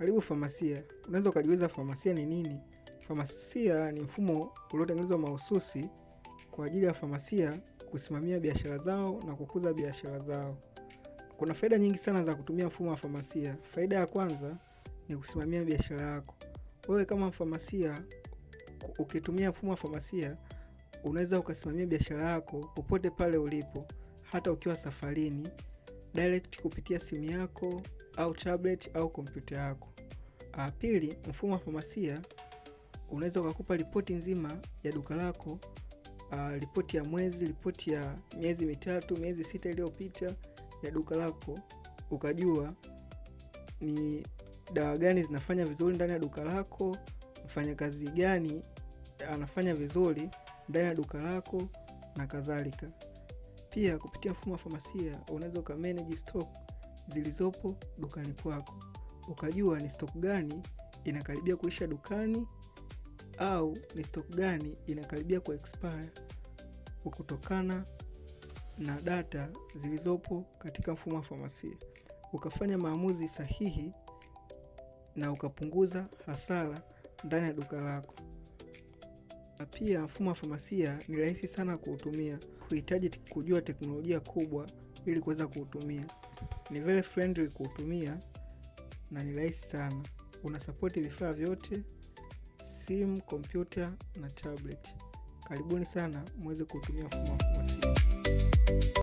Karibu famasia. Unaweza ukajiuliza famasia ni nini? Famasia ni mfumo uliotengenezwa mahususi kwa ajili ya famasia kusimamia biashara zao na kukuza biashara zao. Kuna faida nyingi sana za kutumia mfumo wa famasia. Faida ya kwanza ni kusimamia biashara yako. Wewe kama famasia, ukitumia mfumo wa famasia, unaweza ukasimamia biashara yako popote pale ulipo, hata ukiwa safarini, direct kupitia simu yako au tablet au kompyuta yako. Pili, mfumo wa famasia unaweza ukakupa ripoti nzima ya duka lako, ripoti ya mwezi, ripoti ya miezi 3, miezi 6 iliyopita ya duka lako, ukajua ni dawa gani zinafanya vizuri ndani ya duka lako, mfanyakazi gani anafanya vizuri ndani ya duka lako na kadhalika. Pia kupitia mfumo wa famasia unaweza ukamanage stock zilizopo dukani kwako. Ukajua ni stock gani inakaribia kuisha dukani au ni stock gani inakaribia ku expire kutokana na data zilizopo katika mfumo wa famasia. Ukafanya maamuzi sahihi na ukapunguza hasara ndani ya duka lako. Na pia mfumo wa famasia ni rahisi sana kuutumia. Huhitaji kujua teknolojia kubwa ili kuweza kuutumia. Ni very friendly kuutumia na ni rahisi sana. Unasupport vifaa vyote, simu, kompyuta na tablet. Karibuni sana muweze kuutumia mfumo wa famasia.